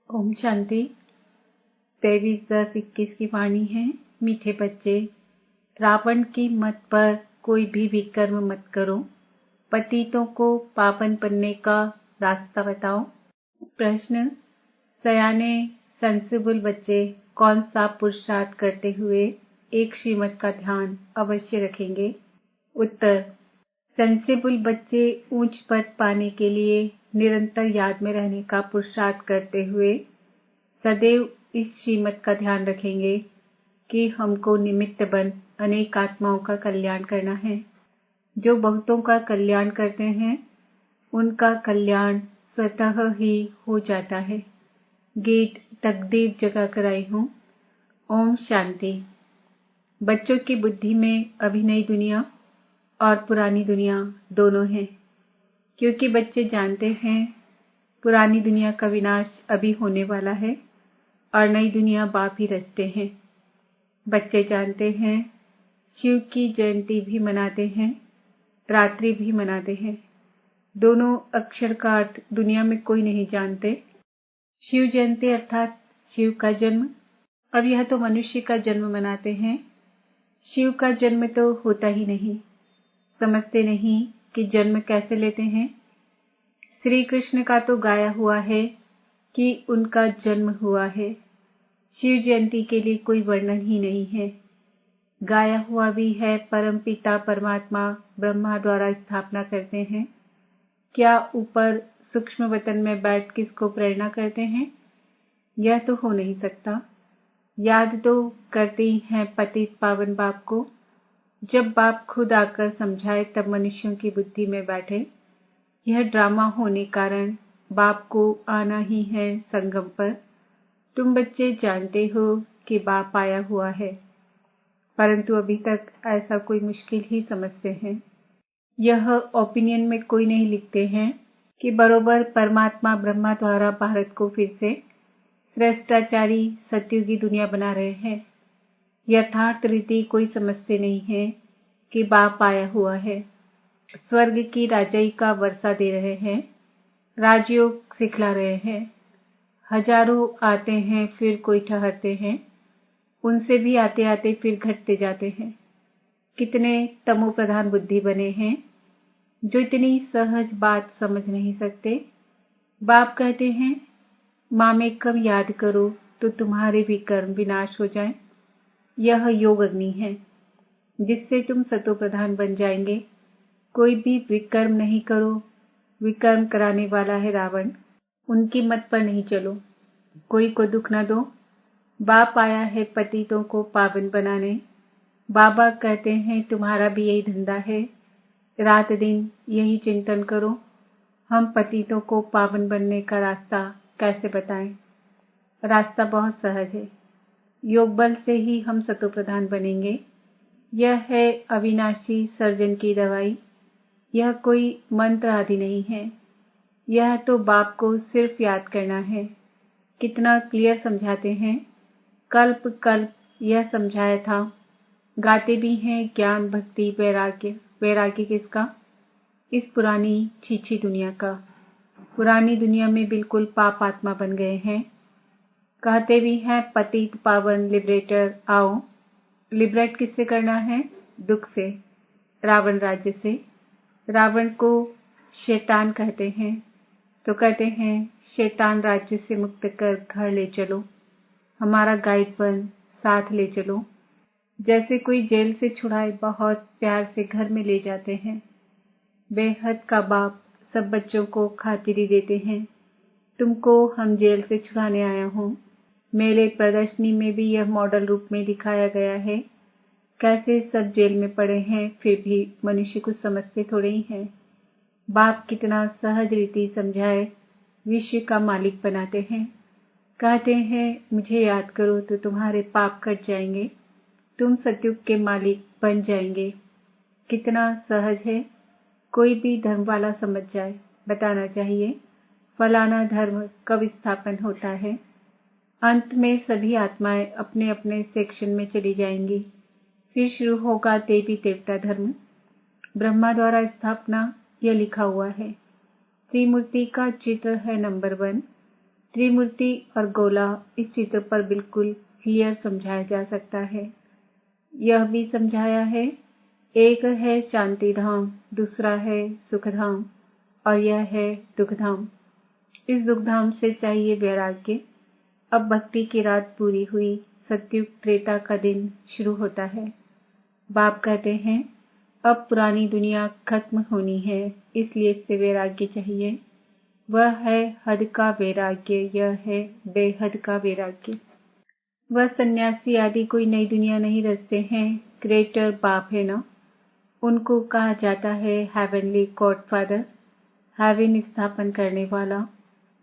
ओम शांति। 23/10/21 की वाणी है। मीठे बच्चे, रावण की मत पर कोई भी विकर्म मत करो। पतितों को पावन बनने का रास्ता बताओ। प्रश्न: सयाने सेंसिबल बच्चे कौन सा पुरुषार्थ करते हुए एक श्रीमत का ध्यान अवश्य रखेंगे? उत्तर: सेंसिबल बच्चे ऊंच पद पाने के लिए निरंतर याद में रहने का पुरुषार्थ करते हुए सदैव इस श्रीमत का ध्यान रखेंगे कि हमको निमित्त बन अनेक आत्माओं का कल्याण करना है। जो भक्तों का कल्याण करते हैं उनका कल्याण स्वतः ही हो जाता है। गीत तकदीर जगा कर आई हूँ। ओम शांति। बच्चों की बुद्धि में अभी नई दुनिया और पुरानी दुनिया दोनों हैं, क्योंकि बच्चे जानते हैं पुरानी दुनिया का विनाश अभी होने वाला है और नई दुनिया बाप ही रचते हैं। बच्चे जानते हैं शिव की जयंती भी मनाते हैं, रात्रि भी मनाते हैं। दोनों अक्षर का अर्थ दुनिया में कोई नहीं जानते। शिव जयंती अर्थात शिव का जन्म। अब यह तो मनुष्य का जन्म मनाते हैं, शिव का जन्म तो होता ही नहीं। समझते नहीं कि जन्म कैसे लेते हैं। श्री कृष्ण का तो गाया हुआ है कि उनका जन्म हुआ है। शिव जयंती के लिए कोई वर्णन ही नहीं है। गाया हुआ भी है परम पिता परमात्मा ब्रह्मा द्वारा स्थापना करते हैं। क्या ऊपर सूक्ष्म वतन में बैठ किसको प्रेरणा करते हैं? यह तो हो नहीं सकता। याद तो करते ही हैं पतित पावन बाप को। जब बाप खुद आकर समझाए तब मनुष्यों की बुद्धि में बैठे। यह ड्रामा होने कारण बाप को आना ही है संगम पर। तुम बच्चे जानते हो कि बाप आया हुआ है, परंतु अभी तक ऐसा कोई मुश्किल ही समझते हैं। यह ओपिनियन में कोई नहीं लिखते हैं कि बरोबर परमात्मा ब्रह्मा द्वारा भारत को फिर से श्रेष्ठाचारी सतयुगी दुनिया बना रहे हैं। यथार्थ रीति कोई समझते नहीं है कि बाप आया हुआ है, स्वर्ग की राजाई का वर्षा दे रहे हैं, राजयोग सिखला रहे हैं। हजारों आते हैं फिर कोई ठहरते हैं, उनसे भी आते आते फिर घटते जाते हैं। कितने तमो प्रधान बुद्धि बने हैं जो इतनी सहज बात समझ नहीं सकते। बाप कहते हैं मामेकम याद करो तो तुम्हारे भी कर्म विनाश हो जाएं। यह योग अग्नि है जिससे तुम सतो प्रधान बन जाएंगे। कोई भी विकर्म नहीं करो। विकर्म कराने वाला है रावण, उनकी मत पर नहीं चलो। कोई को दुख न दो। बाप आया है पतितों को पावन बनाने। बाबा कहते हैं तुम्हारा भी यही धंधा है, रात दिन यही चिंतन करो। हम पतितों को पावन बनने का रास्ता कैसे बताएं? रास्ता बहुत सहज है। योग बल से ही हम सतो प्रधान बनेंगे। यह है अविनाशी सर्जन की दवाई। यह कोई मंत्र आदि नहीं है। यह तो बाप को सिर्फ याद करना है। कितना क्लियर समझाते हैं। कल्प कल्प यह समझाया था। गाते भी हैं ज्ञान भक्ति वैराग्य। वैराग्य किसका? इस पुरानी छीछी दुनिया का। पुरानी दुनिया में बिल्कुल पाप आत्मा बन गए हैं। कहते भी हैं पतित पावन लिबरेटर आओ। लिबरेट किससे करना है? दुख से, रावण राज्य से। रावण को शैतान कहते हैं, तो कहते हैं शैतान राज्य से मुक्त कर घर ले चलो, हमारा गाइड बन साथ ले चलो। जैसे कोई जेल से छुड़ाए बहुत प्यार से घर में ले जाते हैं। बेहद का बाप सब बच्चों को खातिरी देते हैं। तुमको हम जेल से छुड़ाने आया हूँ। मेले प्रदर्शनी में भी यह मॉडल रूप में दिखाया गया है। कैसे सब जेल में पड़े हैं फिर भी मनुष्य कुछ समझते थोड़े ही हैं। बाप कितना सहज रीति समझाए विश्व का मालिक बनाते हैं। कहते हैं मुझे याद करो तो तुम्हारे पाप कट जाएंगे, तुम सतयुग के मालिक बन जाएंगे। कितना सहज है। कोई भी धर्म वाला समझ जाए। बताना चाहिए फलाना धर्म कब स्थापन होता है। अंत में सभी आत्माएं अपने अपने सेक्शन में चली जाएंगी। फिर शुरू होगा देवी देवता धर्म। ब्रह्मा द्वारा स्थापना यह लिखा हुआ है। त्रिमूर्ति का चित्र है नंबर 1। त्रिमूर्ति और गोला इस चित्र पर बिल्कुल क्लियर समझाया जा सकता है। यह भी समझाया है, एक है शांति धाम, दूसरा है सुख धाम और यह है दुख धाम। इस दुख धाम से चाहिए वैराग्य। अब भक्ति की रात पूरी हुई, सतयुग त्रेता का दिन शुरू होता है। बाप कहते हैं अब पुरानी दुनिया खत्म होनी है, इसलिए इससे वैराग्य चाहिए। वह है हद का वैराग्य, यह है बेहद का वैराग्य। वह सन्यासी आदि कोई नई दुनिया नहीं रचते हैं, क्रिएटर बाप है ना। उनको कहा जाता है हेवनली गॉडफादर, हेवन स्थापन करने वाला।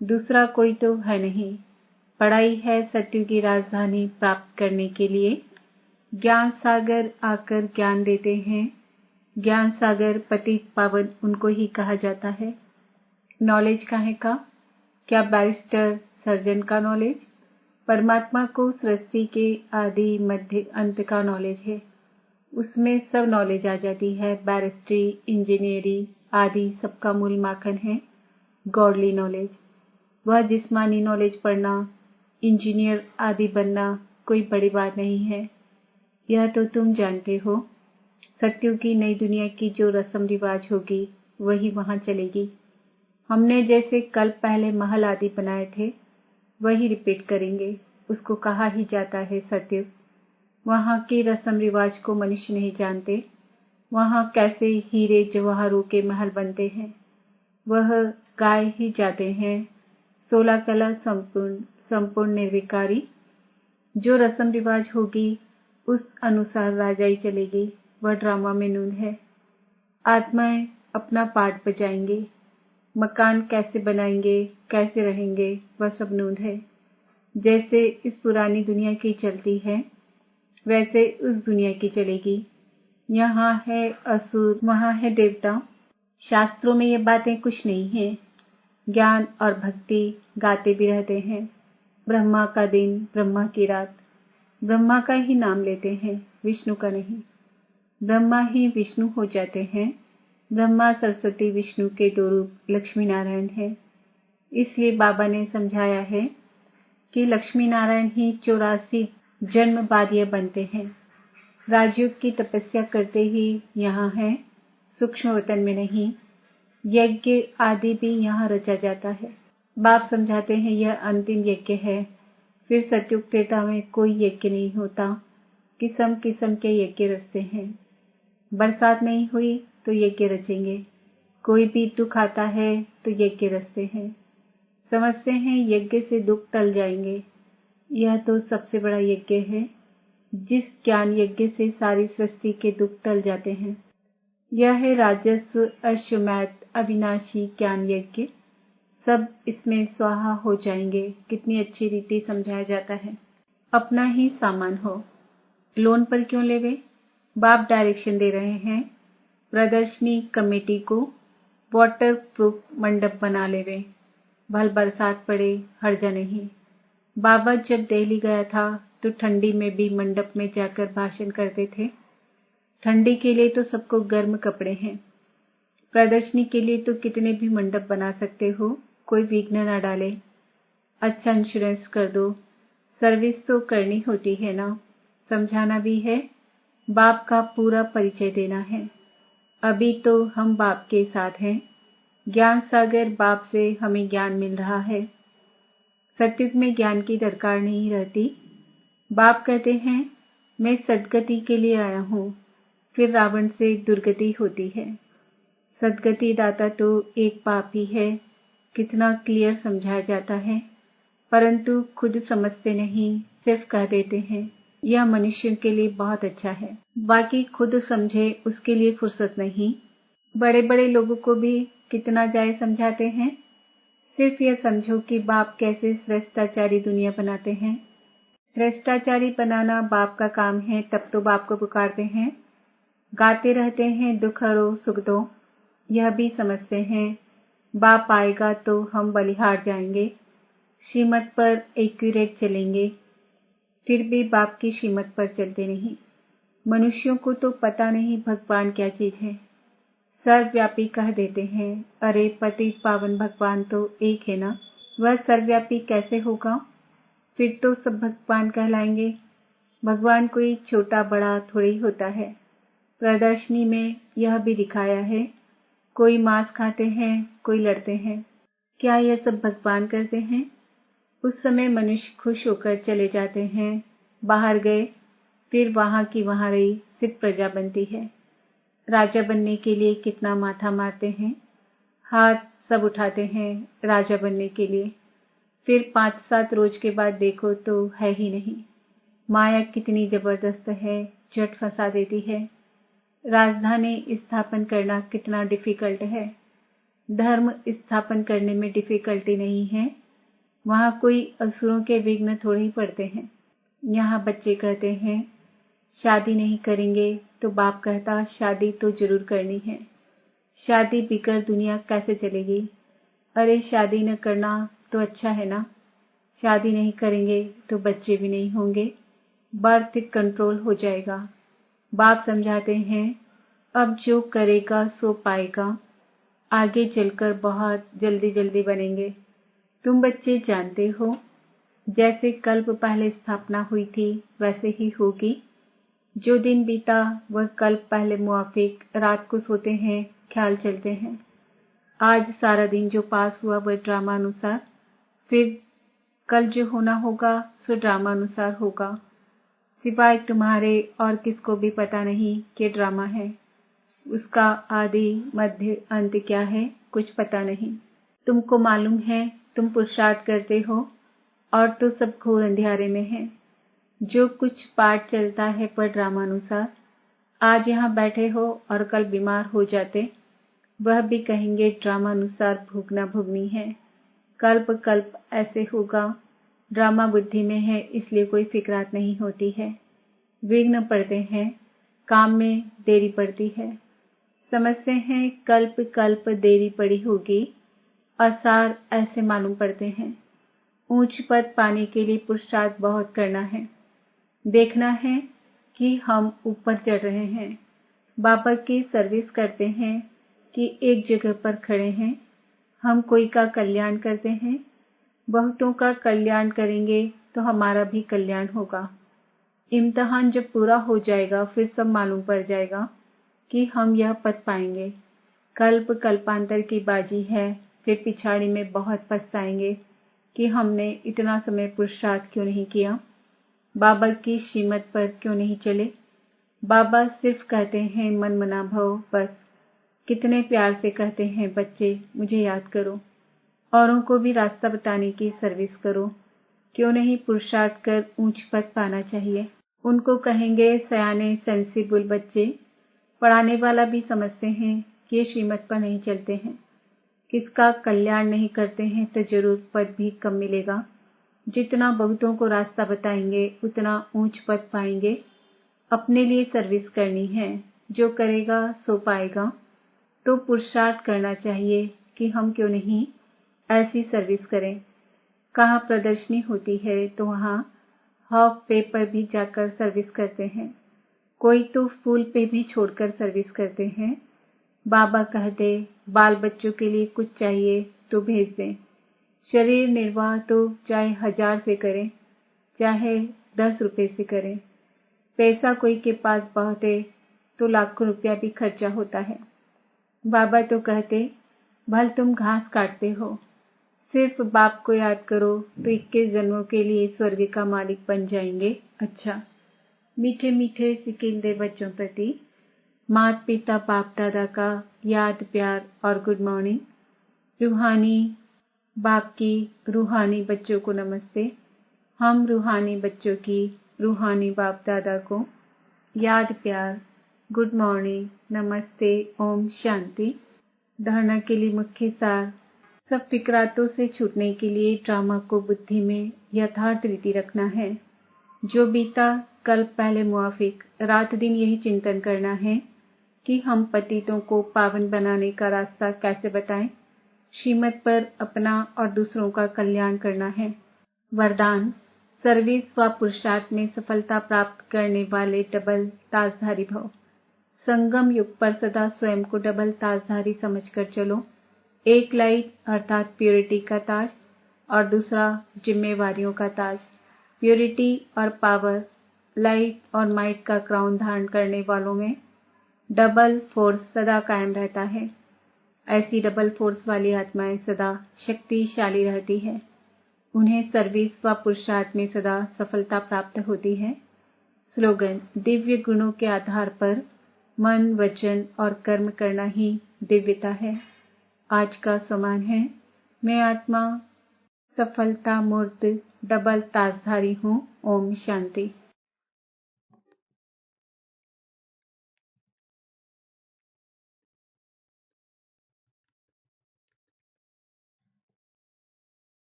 दूसरा कोई तो है नहीं। पढ़ाई है सत्युग की राजधानी प्राप्त करने के लिए। ज्ञान सागर आकर ज्ञान देते हैं। ज्ञान सागर पतित पावन उनको ही कहा जाता है। नॉलेज काहे का? क्या बैरिस्टर सर्जन का नॉलेज? परमात्मा को सृष्टि के आदि मध्य अंत का नॉलेज है। उसमें सब नॉलेज आ जाती है। बैरिस्ट्री, इंजीनियरिंग आदि सबका मूल माखन है गॉडली नॉलेज। वह जिस्मानी नॉलेज पढ़ना, इंजीनियर आदि बनना कोई बड़ी बात नहीं है। यह तो तुम जानते हो। सत्युग की नई दुनिया की जो रस्म रिवाज होगी वही वहां चलेगी। हमने जैसे कल पहले महल आदि बनाए थे वही रिपीट करेंगे। उसको कहा ही जाता है सत्युग। वहां के रस्म रिवाज को मनुष्य नहीं जानते। वहां कैसे हीरे जवाहरों के महल बनते हैं वह गाए ही जाते हैं। 16 कला संपूर्ण निर्विकारी। जो रस्म रिवाज होगी उस अनुसार राजाई चलेगी। वह ड्रामा में नून है। आत्माएं अपना पार्ट बजाएंगे। मकान कैसे बनाएंगे, कैसे रहेंगे, वह सब नून है। जैसे इस पुरानी दुनिया की चलती है वैसे उस दुनिया की चलेगी। यहाँ है असुर, वहाँ है देवता। शास्त्रों में ये बातें कुछ नहीं है। ज्ञान और भक्ति गाते भी रहते हैं। ब्रह्मा का दिन, ब्रह्मा की रात। ब्रह्मा का ही नाम लेते हैं, विष्णु का नहीं। ब्रह्मा ही विष्णु हो जाते हैं। ब्रह्मा सरस्वती विष्णु के दो रूप लक्ष्मी नारायण है। इसलिए बाबा ने समझाया है कि लक्ष्मी नारायण ही 84 जन्म बाद ये बनते हैं। राजयोग की तपस्या करते ही यहाँ है, सूक्ष्म वतन में नहीं। यज्ञ आदि भी यहाँ रचा जाता है। बाप समझाते हैं यह अंतिम यज्ञ है। फिर सत्युग त्रेता में कोई यज्ञ नहीं होता। किस्म किस्म के यज्ञ रचते हैं। बरसात नहीं हुई तो यज्ञ रचेंगे। कोई भी दुख आता है तो यज्ञ रचते हैं। समझते हैं यज्ञ से दुख टल जाएंगे। यह तो सबसे बड़ा यज्ञ है। जिस ज्ञान यज्ञ से सारी सृष्टि के दुख टल जाते हैं। यह है राजस्व अश्वमेध अविनाशी ज्ञान यज्ञ। सब इसमें स्वाहा हो जाएंगे। कितनी अच्छी रीति समझाया जाता है। अपना ही सामान हो, लोन पर क्यों लेवे? बाप डायरेक्शन दे रहे हैं प्रदर्शनी कमेटी को वाटर प्रूफ मंडप बना लेवे। भल बरसात पड़े हर्जा नहीं। बाबा जब दिल्ली गया था तो ठंडी में भी मंडप में जाकर भाषण करते थे। ठंडी के लिए तो सबको गर्म कपड़े हैं। प्रदर्शनी के लिए तो कितने भी मंडप बना सकते हो, कोई विघ्न न डाले। अच्छा इंश्योरेंस कर दो। सर्विस तो करनी होती है ना। समझाना भी है। बाप का पूरा परिचय देना है। अभी तो हम बाप के साथ हैं। ज्ञान सागर बाप से हमें ज्ञान मिल रहा है। सत्युग में ज्ञान की दरकार नहीं रहती। बाप कहते हैं मैं सद्गति के लिए आया हूँ। फिर रावण से दुर्गति होती है। सद्गति दाता तो एक बाप ही है। कितना क्लियर समझाया जाता है, परंतु खुद समझते नहीं, सिर्फ कह देते हैं। यह मनुष्यों के लिए बहुत अच्छा है। बाकी खुद समझे उसके लिए फुर्सत नहीं। बड़े बड़े लोगों को भी कितना जाए समझाते हैं। सिर्फ यह समझो कि बाप कैसे श्रेष्ठाचारी दुनिया बनाते हैं। श्रेष्ठाचारी बनाना बाप का काम है, तब तो बाप को पुकारते हैं। गाते रहते हैं दुख हरो सुख दो। यह भी समझते हैं बाप आएगा तो हम बलिहार जाएंगे। श्रीमत पर एक्यूरेट चलेंगे। फिर भी बाप की श्रीमत पर चलते नहीं। मनुष्यों को तो पता नहीं भगवान क्या चीज है। सर्वव्यापी कह देते हैं। अरे पतित पावन भगवान तो एक है ना। वह सर्वव्यापी कैसे होगा? फिर तो सब भगवान कहलाएंगे। भगवान कोई छोटा बड़ा थोड़ी होता है। प्रदर्शनी में यह भी दिखाया है, कोई मांस खाते हैं, कोई लड़ते हैं। क्या यह सब भगवान करते हैं? उस समय मनुष्य खुश होकर चले जाते हैं, बाहर गए, फिर वहां की वहां रही, सिर्फ प्रजा बनती है। राजा बनने के लिए कितना माथा मारते हैं, हाथ सब उठाते हैं राजा बनने के लिए। फिर 5-7 रोज के बाद देखो तो है ही नहीं। माया कितनी जबरदस्त है, झट फंसा देती है। राजधानी स्थापन करना कितना डिफिकल्ट है। धर्म स्थापन करने में डिफिकल्टी नहीं है। वहां कोई असुरों के विघ्न थोड़े ही पड़ते हैं। यहाँ बच्चे कहते हैं शादी नहीं करेंगे, तो बाप कहता शादी तो जरूर करनी है। शादी बिगर दुनिया कैसे चलेगी? अरे शादी न करना तो अच्छा है ना। शादी नहीं करेंगे तो बच्चे भी नहीं होंगे, बर्थ कंट्रोल हो जाएगा। बाप समझाते हैं अब जो करेगा सो पाएगा, आगे चलकर बहुत जल्दी जल्दी बनेंगे। तुम बच्चे जानते हो, जैसे कल्प पहले स्थापना हुई थी वैसे ही होगी। जो दिन बीता वह कल्प पहले मुआफिक, रात को सोते हैं, ख्याल चलते हैं। आज सारा दिन जो पास हुआ वह ड्रामा अनुसार, फिर कल जो होना होगा सो ड्रामा अनुसार होगा। सिवाय तुम्हारे और किसको भी पता नहीं कि ड्रामा है। उसका आदि मध्य अंत क्या है कुछ पता नहीं। तुमको मालूम है तुम पुरुषार्थ करते हो और तो सब घोर अंधियारे में है। जो कुछ पाठ चलता है पर ड्रामानुसार, आज यहाँ बैठे हो और कल बीमार हो जाते, वह भी कहेंगे ड्रामानुसार भोगना भोगनी है। कल्प कल्प ऐसे होगा। ड्रामा बुद्धि में है इसलिए कोई फिक्रात नहीं होती है। विघ्न पड़ते हैं, काम में देरी पड़ती है। समझते हैं कल्प कल्प देरी पड़ी होगी और सार ऐसे मालूम पड़ते हैं। ऊंच पद पाने के लिए पुरुषार्थ बहुत करना है। देखना है कि हम ऊपर चढ़ रहे हैं, बाबा की सर्विस करते हैं कि एक जगह पर खड़े हैं। हम कोई का कल्याण करते हैं, बहुतों का कल्याण करेंगे तो हमारा भी कल्याण होगा। इम्तिहान जब पूरा हो जाएगा फिर सब मालूम पड़ जाएगा कि हम यह पद पाएंगे। कल्प कल्पांतर की बाजी है, फिर पिछाड़ी में बहुत पछताएंगे कि हमने इतना समय पुरुषार्थ क्यों नहीं किया, बाबा की श्रीमत पर क्यों नहीं चले। बाबा सिर्फ कहते हैं मन मना भव, बस। कितने प्यार से कहते हैं बच्चे मुझे याद करो, औरों को भी रास्ता बताने की सर्विस करो। क्यों नहीं पुरुषार्थ कर ऊंच पद पाना चाहिए। उनको कहेंगे सयाने सेंसिबल बच्चे। पढ़ाने वाला भी समझते हैं कि ये श्रीमत पर नहीं चलते हैं, किसका कल्याण नहीं करते हैं तो जरूर पद भी कम मिलेगा। जितना बहुतों को रास्ता बताएंगे उतना ऊंच पद पाएंगे। अपने लिए सर्विस करनी है, जो करेगा सो पाएगा। तो पुरुषार्थ करना चाहिए कि हम क्यों नहीं ऐसी सर्विस करें। कहाँ प्रदर्शनी होती है तो वहाँ हाफ पे पर भी जाकर सर्विस करते हैं, कोई तो फुल पे भी छोड़कर सर्विस करते हैं। बाबा कहते बाल बच्चों के लिए कुछ चाहिए तो भेज दें। शरीर निर्वाह तो चाहे 1000 से करें, चाहे 10 रुपए से करें। पैसा कोई के पास बहुत है तो लाखों रुपया भी खर्चा होता है। बाबा तो कहते भल तुम घास काटते हो, सिर्फ बाप को याद करो तो 21 जन्मों के लिए स्वर्ग का मालिक बन जाएंगे। अच्छा, मीठे मीठे सिकिंदे बच्चों प्रति माता पिता बाप दादा का याद प्यार और गुड मॉर्निंग। रूहानी बाप की रूहानी बच्चों को नमस्ते। हम रूहानी बच्चों की रूहानी बाप दादा को याद प्यार, गुड मॉर्निंग, नमस्ते, ओम शांति। धारणा के लिए मुख्य सार। सब फिक्रातों से छूटने के लिए ड्रामा को बुद्धि में यथार्थ रीति रखना है। जो बीता कल पहले मुआफिक, रात दिन यही चिंतन करना है कि हम पतितों को पावन बनाने का रास्ता कैसे बताएं। श्रीमत पर अपना और दूसरों का कल्याण करना है। वरदान। सर्विस व पुरुषार्थ में सफलता प्राप्त करने वाले डबल ताजधारी भव। संगम युग पर सदा स्वयं को डबल ताजधारी समझकर चलो। एक लाइट अर्थात प्योरिटी का ताज और दूसरा जिम्मेवारियों का ताज। प्योरिटी और पावर, लाइट और माइट का क्राउन धारण करने वालों में डबल फोर्स सदा कायम रहता है। ऐसी डबल फोर्स वाली आत्माएं सदा शक्तिशाली रहती है। उन्हें सर्विस व पुरुषार्थ में सदा सफलता प्राप्त होती है। स्लोगन: दिव्य गुणों के आधार पर मन, वचन और कर्म करना ही दिव्यता है। आज का सम्मान है: मैं आत्मा सफलता मूर्त डबल ताजधारी हूँ। ओम शांति।